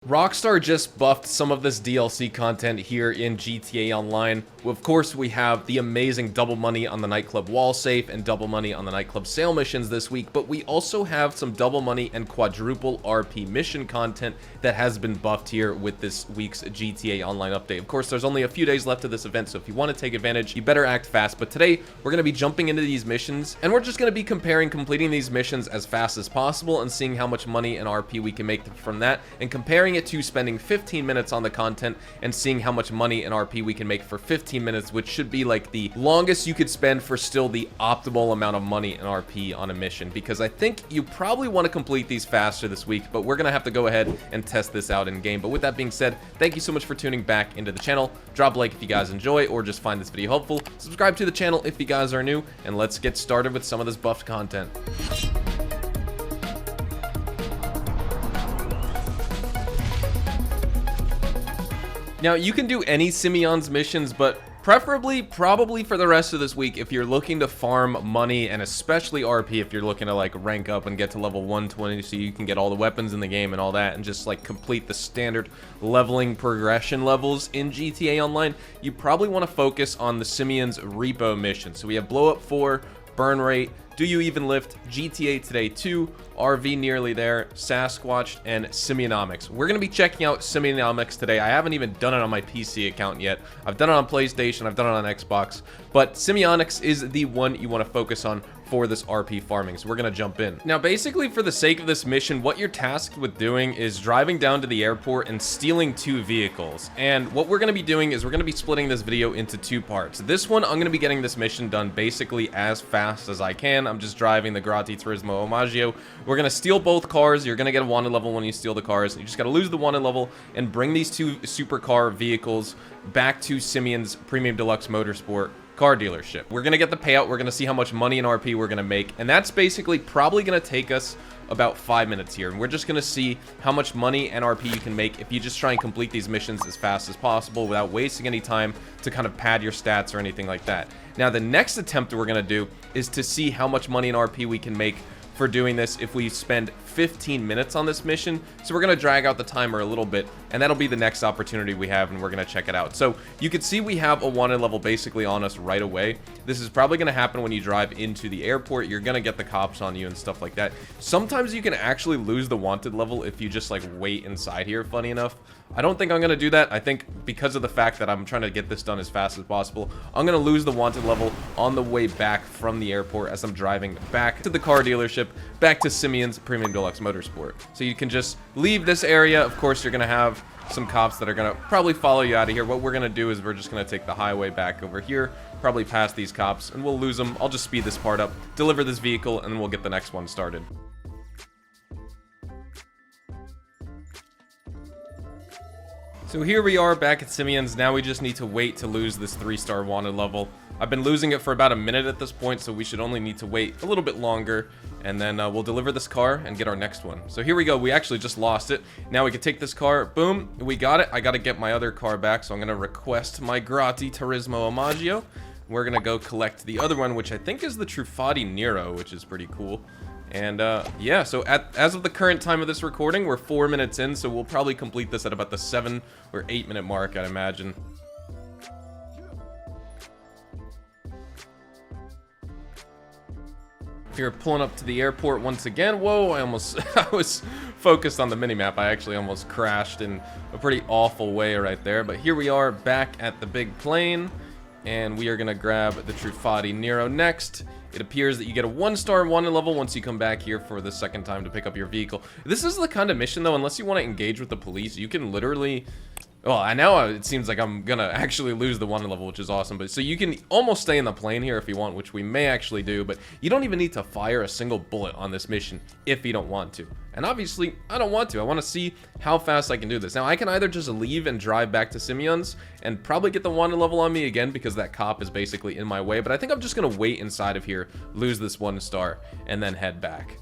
Rockstar just buffed some of this DLC content here in GTA Online. Of course, we have the amazing double money on the nightclub wall safe and double money on the nightclub sale missions this week, but we also have some double money and quadruple RP mission content that has been buffed here with this week's GTA Online update. Of course, there's only a few days left of this event, so if you want to take advantage, you better act fast. But today, we're going to be jumping into these missions, and we're just going to be completing these missions as fast as possible and seeing how much money and RP we can make from that, and comparing it to spending 15 minutes on the content and seeing how much money and RP we can make for 15 minutes, which should be like the longest you could spend for still the optimal amount of money and RP on a mission, because I think you probably want to complete these faster this week, but we're gonna have to go ahead and test this out in game. But with that being said, thank you so much for tuning back into the channel. Drop a like if you guys enjoy or just find this video helpful. Subscribe to the channel if you guys are new, and let's get started with some of this buffed content. Now, you can do any Simeon's missions, but preferably, probably for the rest of this week, if you're looking to farm money, and especially RP, if you're looking to like rank up and get to level 120 so you can get all the weapons in the game and all that, and just like complete the standard leveling progression levels in GTA Online, you probably want to focus on the Simeon's repo mission. So we have blow up 4, burn rate, do you even lift, GTA Today 2, RV Nearly There, Sasquatch, and Simeonomics. We're going to be checking out Simeonomics today. I haven't even done it on my PC account yet. I've done it on PlayStation, I've done it on Xbox, but Simeonomics is the one you want to focus on for this RP farming, so we're gonna jump in. Now, basically, for the sake of this mission, what you're tasked with doing is driving down to the airport and stealing 2 vehicles. And what we're gonna be doing is we're gonna be splitting this video into 2 parts. This one, I'm gonna be getting this mission done basically as fast as I can. I'm just driving the Grati Turismo Omaggio. We're gonna steal both cars. You're gonna get a wanted level when you steal the cars. You just gotta lose the wanted level and bring these 2 supercar vehicles back to Simeon's Premium Deluxe Motorsport car dealership. We're gonna get the payout. We're gonna see how much money and RP we're gonna make, and that's basically probably gonna take us about 5 minutes here, and we're just gonna see how much money and RP you can make if you just try and complete these missions as fast as possible without wasting any time to kind of pad your stats or anything like that. Now, the next attempt we're gonna do is to see how much money and RP we can make for doing this if we spend 15 minutes on this mission. So we're gonna drag out the timer a little bit, and that'll be the next opportunity we have, and we're gonna check it out. So you can see we have a wanted level basically on us right away. This is probably gonna happen when you drive into the airport. You're gonna get the cops on you and stuff like that. Sometimes you can actually lose the wanted level if you just like wait inside here, funny enough. I don't think I'm gonna do that. I think because of the fact that I'm trying to get this done as fast as possible, I'm gonna lose the wanted level on the way back from the airport as I'm driving back to the car dealership, back to Simeon's Premium Deluxe Motorsport. So you can just leave this area. Of course, you're gonna have some cops that are gonna probably follow you out of here. What we're gonna do is we're just gonna take the highway back over here, probably past these cops, and we'll lose them. I'll just speed this part up, deliver this vehicle, and then we'll get the next one started. So here we are back at Simeon's. Now we just need to wait to lose this 3-star wanted level. I've been losing it for about a minute at this point, so we should only need to wait a little bit longer, and then we'll deliver this car and get our next one. So here we go. We actually just lost it. Now we can take this car. Boom. We got it. I got to get my other car back, so I'm going to request my Grati Turismo Omaggio. We're going to go collect the other one, which I think is the Truffati Nero, which is pretty cool. And yeah, so as of the current time of this recording, we're 4 minutes in, so we'll probably complete this at about the 7 or 8 minute mark, I'd imagine. Here, pulling up to the airport once again. Whoa, I was focused on the minimap. I actually almost crashed in a pretty awful way right there. But here we are back at the big plane, and we are gonna grab the Truffati Nero next. It appears that you get a 1-star wanted level once you come back here for the second time to pick up your vehicle. This is the kind of mission, though, unless you want to engage with the police, you can literally... Well, I know it seems like I'm gonna actually lose the wanted level, which is awesome, but so you can almost stay in the plane here if you want, which we may actually do, but you don't even need to fire a single bullet on this mission if you don't want to. And obviously, I don't want to. I want to see how fast I can do this. Now, I can either just leave and drive back to Simeon's and probably get the wanted level on me again because that cop is basically in my way, but I think I'm just gonna wait inside of here, lose this 1 star, and then head back.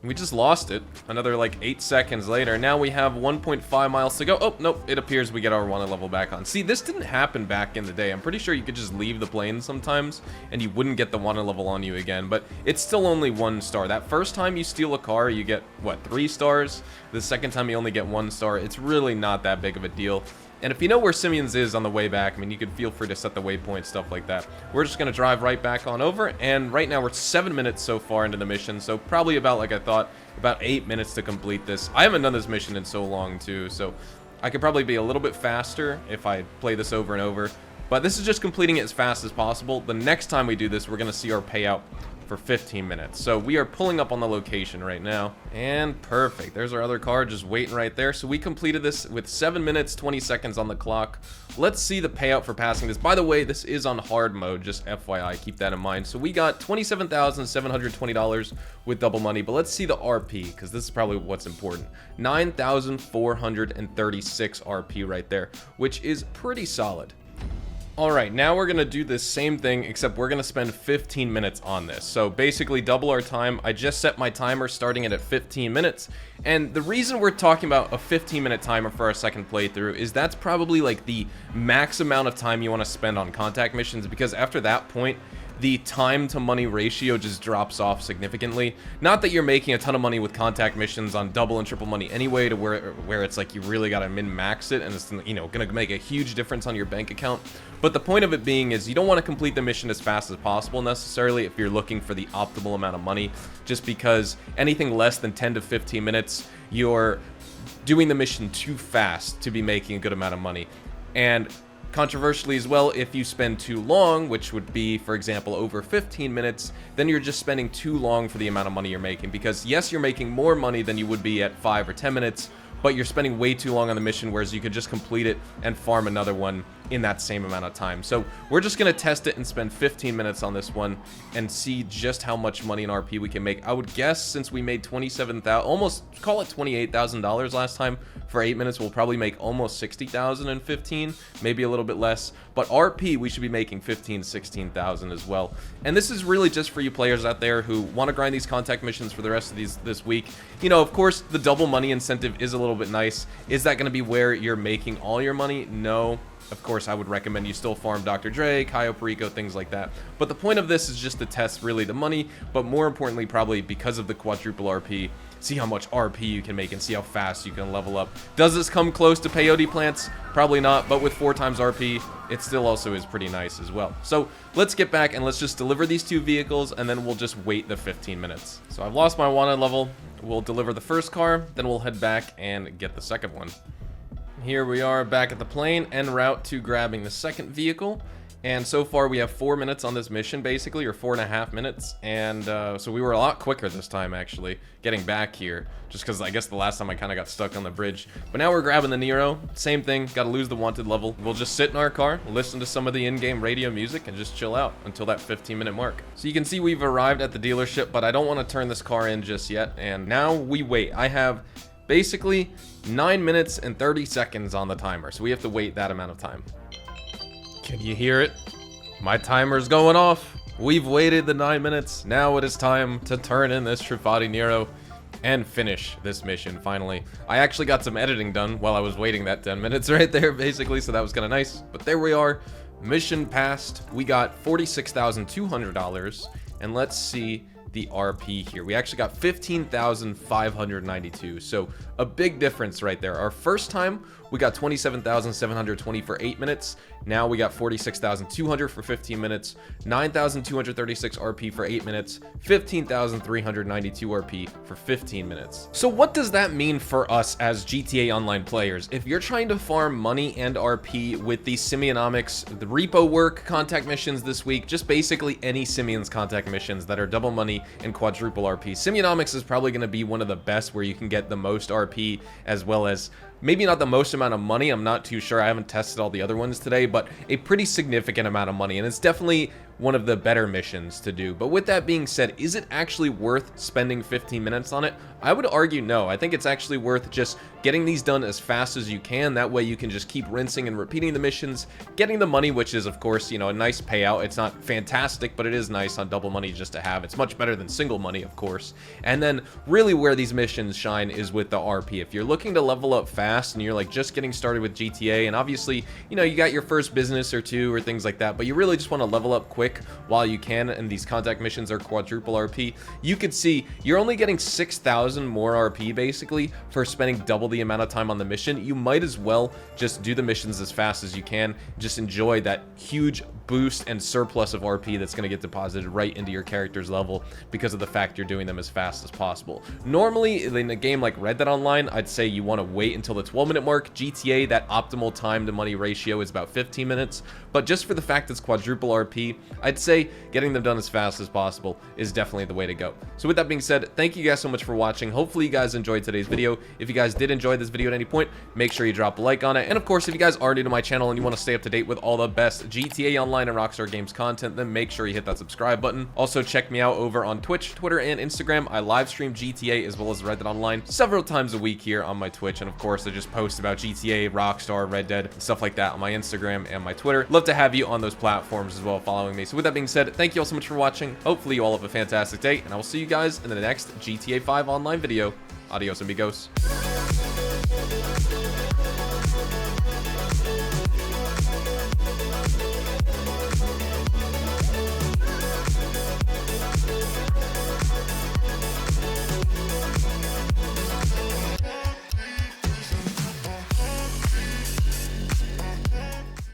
We just lost it. Another like 8 seconds later. Now we have 1.5 miles to go. Oh, nope. It appears we get our wanted level back on. See, this didn't happen back in the day. I'm pretty sure you could just leave the plane sometimes and you wouldn't get the wanted level on you again. But it's still only 1 star. That first time you steal a car, you get, what, 3 stars? The second time you only get 1 star. It's really not that big of a deal. And if you know where Simeon's is on the way back, I mean, you could feel free to set the waypoint, stuff like that. We're just going to drive right back on over, and right now we're 7 minutes so far into the mission, so probably about, like I thought, about 8 minutes to complete this. I haven't done this mission in so long, too, so I could probably be a little bit faster if I play this over and over. But this is just completing it as fast as possible. The next time we do this, we're going to see our payout for 15 minutes. So we are pulling up on the location right now, and perfect. There's our other car just waiting right there. So we completed this with 7 minutes 20 seconds on the clock. Let's see the payout for passing this. By the way, this is on hard mode, just FYI, keep that in mind. So we got $27,720 with double money, but let's see the RP, because this is probably what's important. 9,436 RP right there, which is pretty solid. Alright, now we're going to do this same thing, except we're going to spend 15 minutes on this. So basically double our time. I just set my timer starting it at 15 minutes. And the reason we're talking about a 15-minute timer for our second playthrough is that's probably like the max amount of time you want to spend on contact missions, because after that point, the time to money ratio just drops off significantly. Not that you're making a ton of money with contact missions on double and triple money anyway, to where it's like you really gotta min-max it, and it's, you know, gonna make a huge difference on your bank account. But the point of it being is you don't want to complete the mission as fast as possible necessarily if you're looking for the optimal amount of money, just because anything less than 10 to 15 minutes, you're doing the mission too fast to be making a good amount of money. And controversially as well, if you spend too long, which would be, for example, over 15 minutes, then you're just spending too long for the amount of money you're making. Because yes, you're making more money than you would be at 5 or 10 minutes, but you're spending way too long on the mission, whereas you could just complete it and farm another one in that same amount of time. So we're just going to test it and spend 15 minutes on this one and see just how much money in RP we can make. I would guess since we made $27,000, almost call it $28,000 last time for 8 minutes, we'll probably make almost $60,000 in 15, maybe a little bit less. But RP, we should be making 15, 16,000 as well. And this is really just for you players out there who want to grind these contact missions for the rest of this week. You know, of course, the double money incentive is a little bit nice. Is that going to be where you're making all your money? No. Of course, I would recommend you still farm Dr. Dre, Cayo Perico, things like that. But the point of this is just to test really the money, but more importantly, probably because of the quadruple RP, see how much RP you can make and see how fast you can level up. Does this come close to peyote plants? Probably not, but with 4 times RP, it still also is pretty nice as well. So let's get back and let's just deliver these 2 vehicles, and then we'll just wait the 15 minutes. So I've lost my wanted level. We'll deliver the first car, then we'll head back and get the second one. Here we are back at the plane en route to grabbing the second vehicle. And so far we have 4 minutes on this mission basically, or 4.5 minutes. And so we were a lot quicker this time actually, getting back here. Just because I guess the last time I kind of got stuck on the bridge. But now we're grabbing the Nero. Same thing, got to lose the wanted level. We'll just sit in our car, listen to some of the in-game radio music, and just chill out until that 15-minute mark. So you can see we've arrived at the dealership, but I don't want to turn this car in just yet. And now we wait. I have basically 9 minutes and 30 seconds on the timer, so we have to wait that amount of time. Can you hear it? My timer's going off. We've waited the 9 minutes. Now it is time to turn in this Trifati Nero and finish this mission finally. I actually got some editing done while I was waiting that 10 minutes right there basically, so that was kind of nice. But there we are. Mission passed. We got $46,200, and let's see the RP here. We actually got 15,592, so a big difference right there. Our first time we got 27,720 for 8 minutes. Now we got 46,200 for 15 minutes, 9,236 RP for 8 minutes, 15,392 RP for 15 minutes. So what does that mean for us as GTA Online players? If you're trying to farm money and RP with the Simeonomics, the repo work, contact missions this week, just basically any Simeon's contact missions that are double money and quadruple RP, Simeonomics is probably going to be one of the best where you can get the most RP as well as maybe not the most amount of money, I'm not too sure, I haven't tested all the other ones today, but a pretty significant amount of money, and it's definitely one of the better missions to do. But with that being said, is it actually worth spending 15 minutes on it? I would argue no. I think it's actually worth just getting these done as fast as you can. That way you can just keep rinsing and repeating the missions, getting the money, which is of course, you know, a nice payout. It's not fantastic, but it is nice on double money just to have. It's much better than single money, of course. And then really where these missions shine is with the RP. If you're looking to level up fast and you're like just getting started with GTA, and obviously, you know, you got your first business or two or things like that, but you really just want to level up quick while you can, and these contact missions are quadruple RP, you could see you're only getting 6,000 more RP basically for spending double the amount of time on the mission. You might as well just do the missions as fast as you can, just enjoy that huge boost and surplus of RP that's going to get deposited right into your character's level because of the fact you're doing them as fast as possible. Normally in a game like Red Dead Online, I'd say you want to wait until the 12-minute mark. GTA, that optimal time to money ratio is about 15 minutes, but just for the fact it's quadruple RP, I'd say getting them done as fast as possible is definitely the way to go. So with that being said, thank you guys so much for watching. Hopefully you guys enjoyed today's video. If you guys did enjoy this video at any point, make sure you drop a like on it. And of course, if you guys are new to my channel and you want to stay up to date with all the best GTA Online and Rockstar Games content, then make sure you hit that subscribe button. Also, check me out over on Twitch, Twitter, and Instagram. I live stream GTA as well as Red Dead Online several times a week here on my Twitch. And of course, I just post about GTA, Rockstar, Red Dead, and stuff like that on my Instagram and my Twitter. Love to have you on those platforms as well, following me. So with that being said, thank you all so much for watching. Hopefully you all have a fantastic day, and I will see you guys in the next GTA 5 Online video. Adios, amigos.